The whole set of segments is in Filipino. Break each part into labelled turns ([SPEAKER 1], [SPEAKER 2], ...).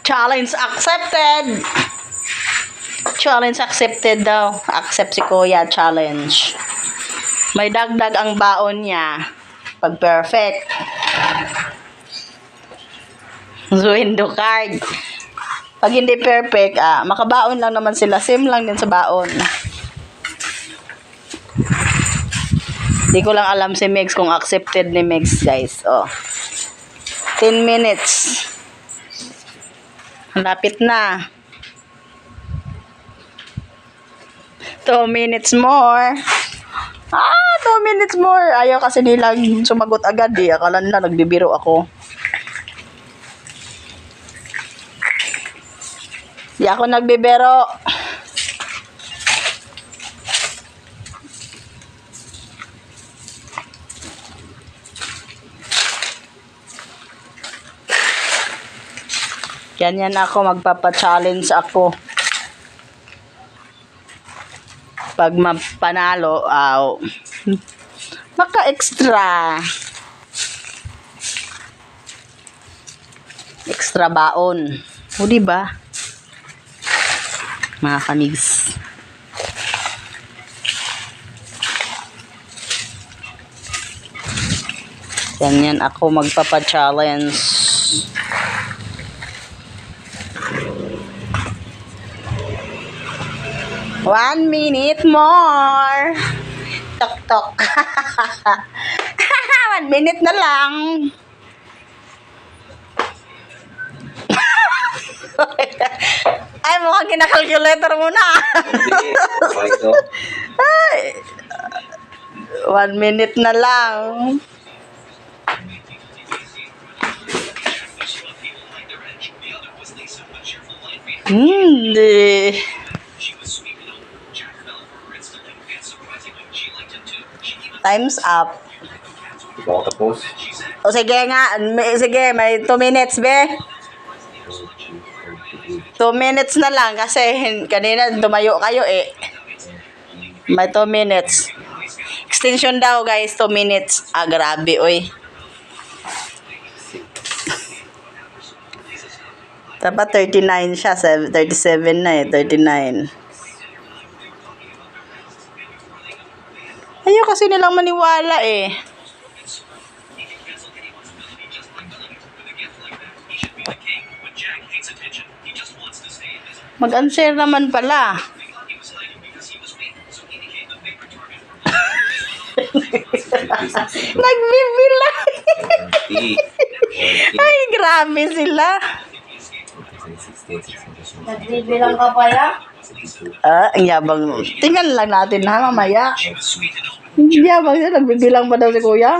[SPEAKER 1] Challenge accepted. Challenge accepted daw. Accept si Kuya, challenge. May dagdag ang baon niya. Pag perfect. Window card. Pag hindi perfect, makabaon lang naman sila. Same lang din sa baon. Di ko lang alam si Megs kung accepted ni Megs, guys. 10 minutes. Lapit na. 2 minutes more. 2 minutes more. Ayaw kasi nilang sumagot agad eh. Akala nila nagbibiro ako. Di ako nagbibiro. Ganyan ako, magpapa-challenge ako. Pag mapanalo, maka-extra. Extra baon. O, diba? Mga kanigs. Ganyan ako magpapa-challenge. One minute more. Tok tok. 1 minute na lang. Ay, mukhang kinakalculator mo na. Ay, 1 minute na lang. Hindi. Time's up. O sige nga, sige, may 2 minutes, be. 2 minutes na lang kasi kanina tumayo kayo eh. May 2 minutes. Extension daw, guys, 2 minutes. Grabe, oy. Dapat 39 siya, 37 na eh, 39. Ayaw kasi nilang maniwala eh. Mag-unshare naman pala. Nagbibilang. Ay, grabe sila.
[SPEAKER 2] Nagbibilang ka pala?
[SPEAKER 1] Ang yabang. Tingnan lang natin ha, mamaya. Yabang siya, nagbibilang pa daw si Kuya.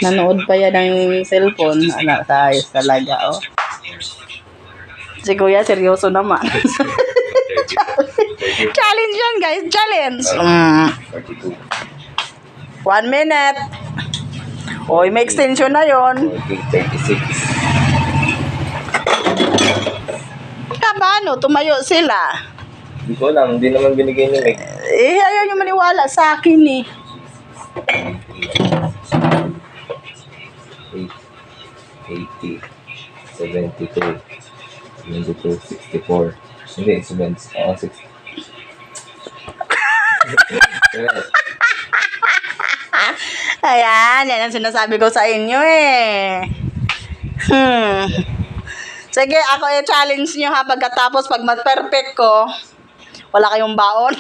[SPEAKER 1] Nanood pa yan ng cellphone. Ayos talaga, oh. Si Kuya, seryoso naman. Challenge yan, guys. Challenge. 1 minute. Oy, may extension na yon.
[SPEAKER 3] 36.
[SPEAKER 1] Paano? Tumayo sila.
[SPEAKER 3] Hindi ko alam, hindi naman binigay niyo like.
[SPEAKER 1] Ayaw nyo maniwala sa akin eh.
[SPEAKER 3] 80, 72, 72, 64. Hindi, 60.
[SPEAKER 1] Ayan, yan ang sinasabi ko sa inyo eh. Sige, ako i-challenge nyo ha. Pagkatapos, pag mag-perfect ko, wala kayong baon.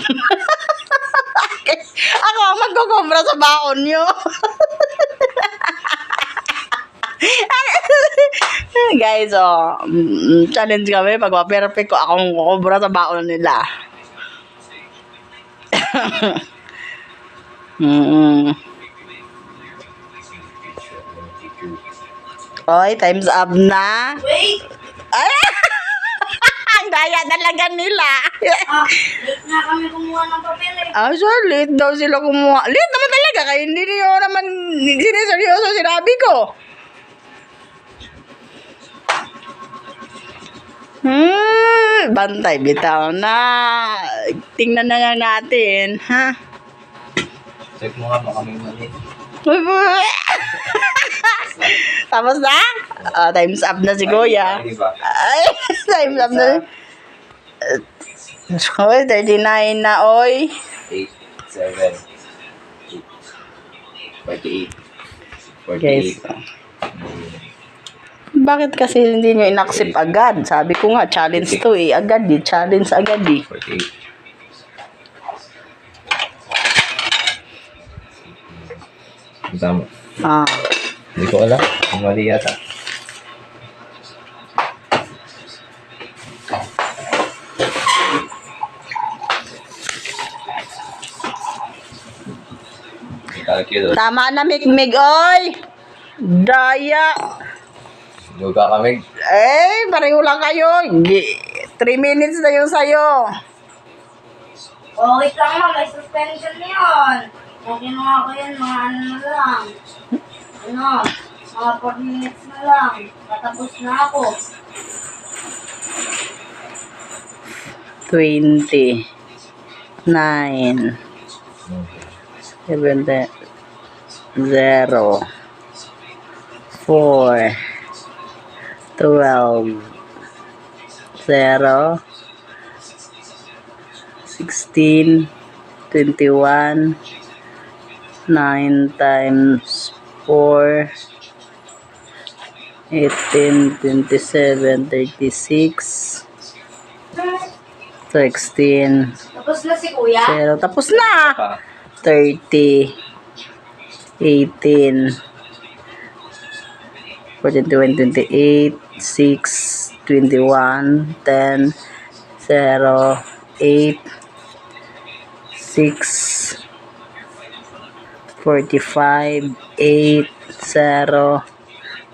[SPEAKER 1] Ako ang magkukubra sa baon nyo. Guys, challenge kami. Pag ma-perfect ko, ako ang kukubra sa baon nila. Oy, time's up na.
[SPEAKER 2] Wait!
[SPEAKER 1] Ay! Ang daya talaga nila.
[SPEAKER 2] Late na kami kumuha ng papel eh.
[SPEAKER 1] So late daw sila kumuha. Late naman talaga. Kaya hindi niyo naman siniseryoso sinabi ko. Bantay, bitaw na. Tingnan na lang natin, ha?
[SPEAKER 3] Check mo nga baka may mali.
[SPEAKER 1] Tapos na? Time's up na si Kuya.
[SPEAKER 3] Di ba?
[SPEAKER 1] Ay, time's up na. Oy, 39 na, oy.
[SPEAKER 3] 8, 7, 48. 48.
[SPEAKER 1] Guys. Bakit kasi hindi nyo inaccept agad? Sabi ko nga, challenge to eh. Agad eh. Challenge agad eh.
[SPEAKER 3] 48. Tama.
[SPEAKER 1] Ah.
[SPEAKER 3] Hindi ko alam. Mali yata. Calculate.
[SPEAKER 1] Tama na, Mikmig, oy! Daya!
[SPEAKER 3] Luga kami.
[SPEAKER 1] Eh, pareho lang kayo. 3 minutes na yung sayo.
[SPEAKER 2] Oh, wait lang ma, may suspension yun. Kung kinuha ko yan, mga ano na lang. Ano, mga 4 minutes na lang. Patapos na ako.
[SPEAKER 1] 20. 9. 7. 0. 4. 12. 0. 16. 21. 9 times 4. 18, 27, 36. 16.
[SPEAKER 2] Tapos na si kuya?
[SPEAKER 1] 0. Tapos na!
[SPEAKER 3] Pa.
[SPEAKER 1] 30, 18, 14, 20, 28, 6, 21, 10, 0, 8, 6, 45, 8, 0,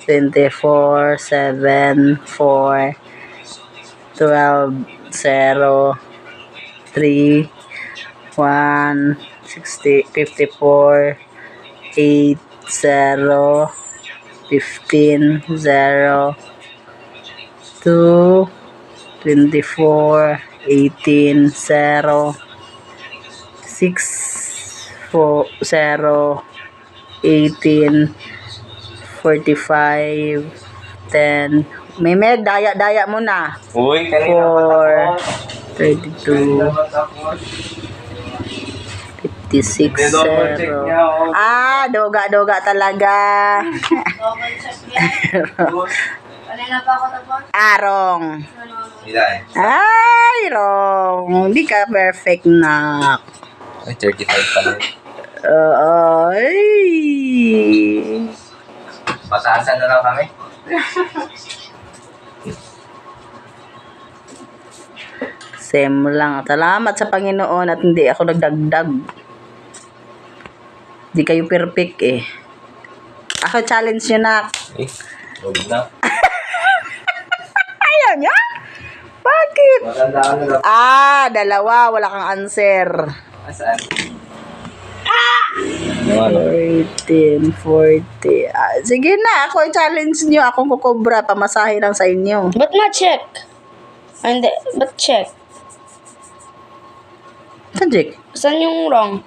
[SPEAKER 1] 24, 7, 4, 12, 0, 3, 1, 60, 54, 8, 0, 15, 0, 2, 24, 18, 0, 6, 4, 0, 18, 45, 10. May daya-daya mo na.
[SPEAKER 3] Uy, kanina
[SPEAKER 1] 4, 32, 56, 0. Doga-doga talaga.
[SPEAKER 2] Double check yan. Kanina pa ako tapos.
[SPEAKER 1] Arong.
[SPEAKER 3] Ilan?
[SPEAKER 1] Ay, Rong. Hindi ka perfect na.
[SPEAKER 3] Ay, 35 pa rin.
[SPEAKER 1] Ay.
[SPEAKER 3] Pataasan na lang kami.
[SPEAKER 1] Same lang. Salamat sa Panginoon at hindi ako nagdagdag. Hindi kayo perfect eh. Ako challenge nyo na.
[SPEAKER 3] Eh, huwag na.
[SPEAKER 1] Ayaw niya? Bakit?
[SPEAKER 3] Matandaan na lang.
[SPEAKER 1] Dalawa. Wala kang answer.
[SPEAKER 3] Saan? Ano?
[SPEAKER 1] 13, 40. Sige na. Ako i-challenge nyo. Akong kukubra. Pamasahe lang sa inyo.
[SPEAKER 2] Ba't na-check? Hindi, ba't check?
[SPEAKER 1] Saan, Jake?
[SPEAKER 2] Saan yung wrong?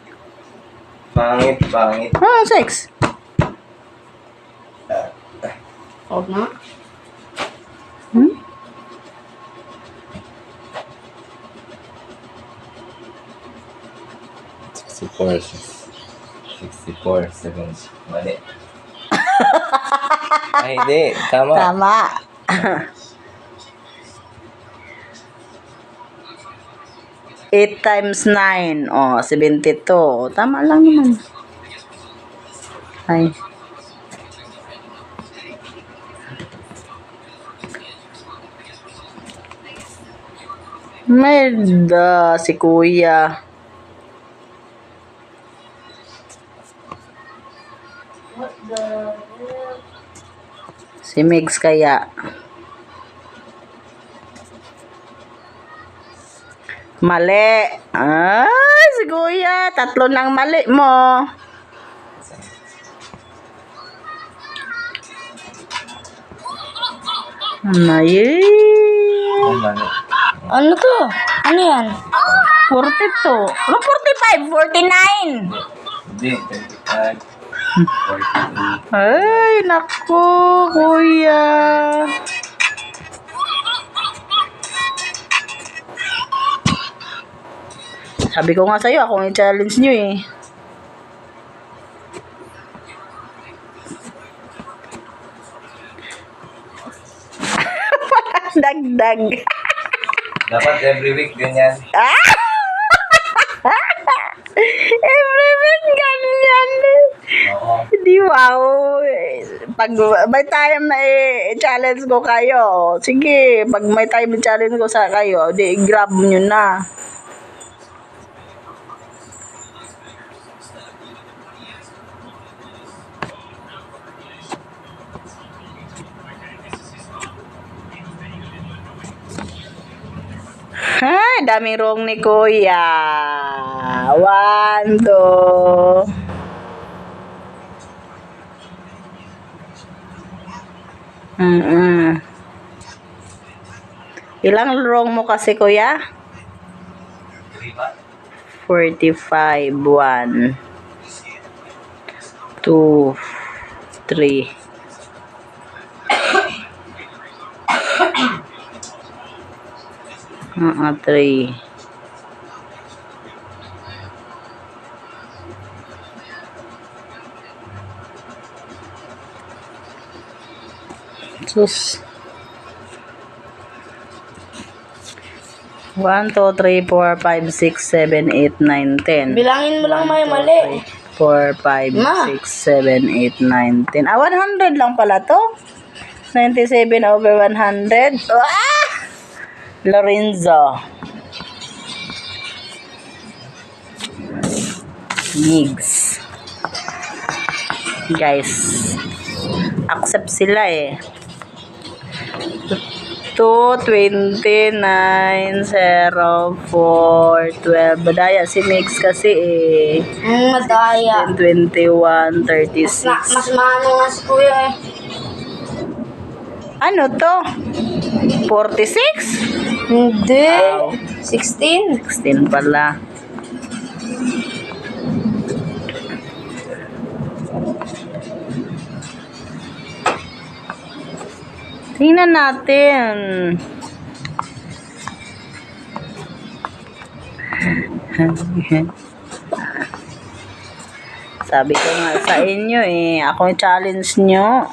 [SPEAKER 3] Pangit, pangit.
[SPEAKER 1] 6.
[SPEAKER 2] Huwag na.
[SPEAKER 1] Hmm?
[SPEAKER 3] Support. 64, 7. Mali. Ay, hindi. Tama.
[SPEAKER 1] Tama. Eight times 9. 72. Tama lang naman. Ay. Merda, si Kuya.
[SPEAKER 2] What the hell?
[SPEAKER 1] Si Migs kaya. Mali. Ay, si Kuya. 3 ng mali mo. Ay.
[SPEAKER 3] Oh, mali.
[SPEAKER 2] Ano to? Ano yan?
[SPEAKER 1] 42. 45, 49.
[SPEAKER 3] Hindi, 25. 42.
[SPEAKER 1] Ay, naku, kuya. Sabi ko nga sa'yo, ako yung challenge nyo eh. Dagdag.
[SPEAKER 3] Dapat every week ganyan.
[SPEAKER 1] Every week ganyan.
[SPEAKER 3] Oo.
[SPEAKER 1] Di wow. Pag may time na i-challenge ko kayo, sige, pag may time i-challenge ko sa kayo, di grab nyo na. Ay, daming wrong ni Kuya. 1, 2. Ilang wrong mo kasi, Kuya? 45. 1, 2, 3. Three. Sus. 1, 2, 3, 4, 5, 6, 7, 8, 9, 10.
[SPEAKER 2] Bilangin mo lang may mali.
[SPEAKER 1] 4, 5,
[SPEAKER 2] Ma.
[SPEAKER 1] 6, 7, 8, 9, 10. 100 lang pala to. 97 over 100. Ah! Lorenzo. Gigs. Guys. Accept sila eh. 2, 29, 0, 4, 12. Badaya si Mix kasi eh.
[SPEAKER 2] Madaya.
[SPEAKER 1] 21, 36.
[SPEAKER 2] Mas maano nga si kuya eh.
[SPEAKER 1] Ano to? 46?
[SPEAKER 2] Hindi.
[SPEAKER 1] Wow.
[SPEAKER 2] 16.
[SPEAKER 1] 16 pala. Tingnan natin. Sabi ko nga sa inyo eh, ako yung challenge nyo.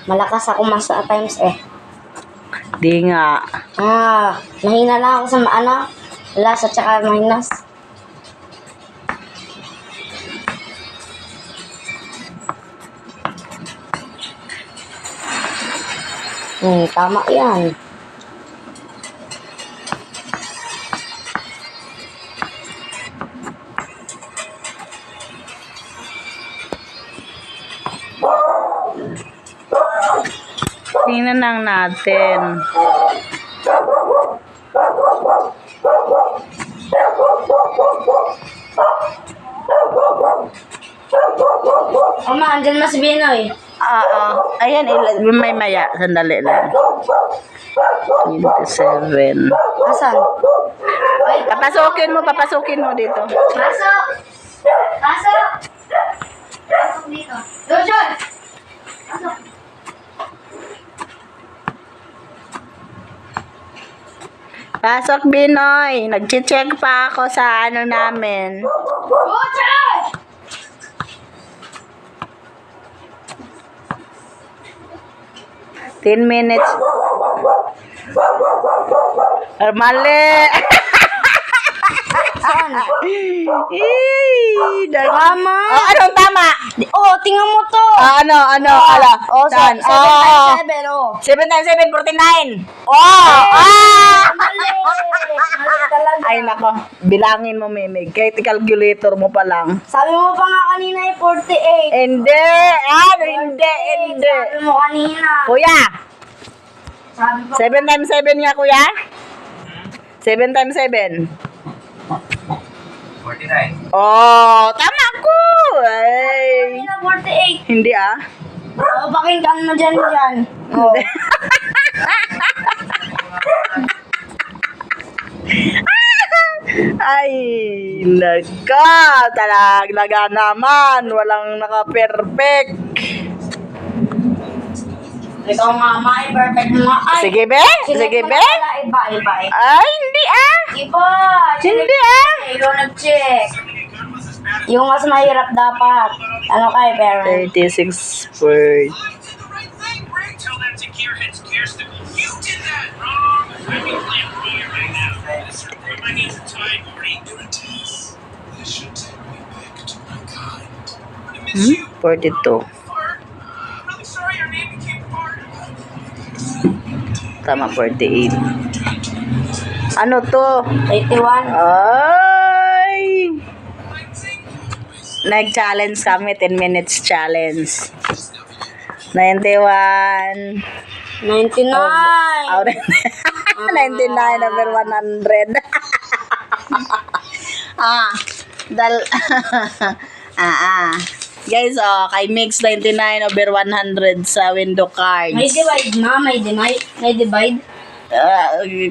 [SPEAKER 2] Malakas ako mas at times eh.
[SPEAKER 1] Di nga.
[SPEAKER 2] Mahina lang ako sa lasa tsaka minus. Tama yan.
[SPEAKER 1] Tingnan lang natin.
[SPEAKER 2] Oma, andyan mas Binoy.
[SPEAKER 1] Ayan, may maya. Sandali lang. 27.
[SPEAKER 2] Asan? Ay,
[SPEAKER 1] Papasukin mo dito.
[SPEAKER 2] pasok! Pasok! Pasok dito. Jojon! Pasok.
[SPEAKER 1] Pasok, Binoy. Nag-check pa ako sa ano namin.
[SPEAKER 2] Jojon!
[SPEAKER 1] 10 minutes. Mali.
[SPEAKER 2] Saan?
[SPEAKER 1] Tama. Anong tama?
[SPEAKER 2] Tingnan mo to.
[SPEAKER 1] Ala? Saan?
[SPEAKER 2] 7 times 7,
[SPEAKER 1] 7 times 7, 49.
[SPEAKER 2] Mali talaga.
[SPEAKER 1] Ay, nako. Bilangin mo, Mimig. Kahit calculator mo pa lang.
[SPEAKER 2] Sabi mo pa nga kanina eh, 48.
[SPEAKER 1] Hindi. Hindi.
[SPEAKER 2] Sabi mo kanina.
[SPEAKER 1] Kuya,
[SPEAKER 2] Sabi mo.
[SPEAKER 1] 7 times 7 nga, kuya? 7 times 7.
[SPEAKER 3] 49.
[SPEAKER 1] Oh, tama ko. Ay.
[SPEAKER 2] Kanina 48.
[SPEAKER 1] Hindi ah.
[SPEAKER 2] Pakinggan mo dyan.
[SPEAKER 1] Ay, nagka. Talaga naman. Walang naka-perfect.
[SPEAKER 2] Ikaw nga, perfect mo nga. Ay,
[SPEAKER 1] Sige, be? Sige, be?
[SPEAKER 2] Iba.
[SPEAKER 1] Ay, hindi ah.
[SPEAKER 2] Iba.
[SPEAKER 1] Hindi ah.
[SPEAKER 2] Ikaw nag-check. Yung mas mahirap dapat. Ano kay parent?
[SPEAKER 1] 36 per...
[SPEAKER 4] Tell that to Gearhead's Kirsten. You did that wrong. I mean, play it for you right now. My hands are tied, Morty. Guarantees. This should take me back to my kind. I miss you.
[SPEAKER 1] 42.
[SPEAKER 4] Fart. I'm really sorry our name became part.
[SPEAKER 1] Tama, 48. Ano to?
[SPEAKER 2] 81.
[SPEAKER 1] Ay! Nag-challenge kami, 10 minutes challenge. 91.
[SPEAKER 2] 99.
[SPEAKER 1] Oh, 99 over 100. Guys, kay Mix 99 over 100 sa window cards.
[SPEAKER 2] May divide ma, may divide.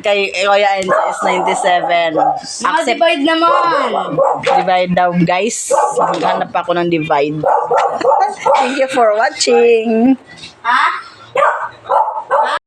[SPEAKER 1] Kay Kuya Enzo is 97.
[SPEAKER 2] Mga divide naman.
[SPEAKER 1] Divide daw, guys. Maghanap ako ng divide. Thank you for watching.
[SPEAKER 2] Ha?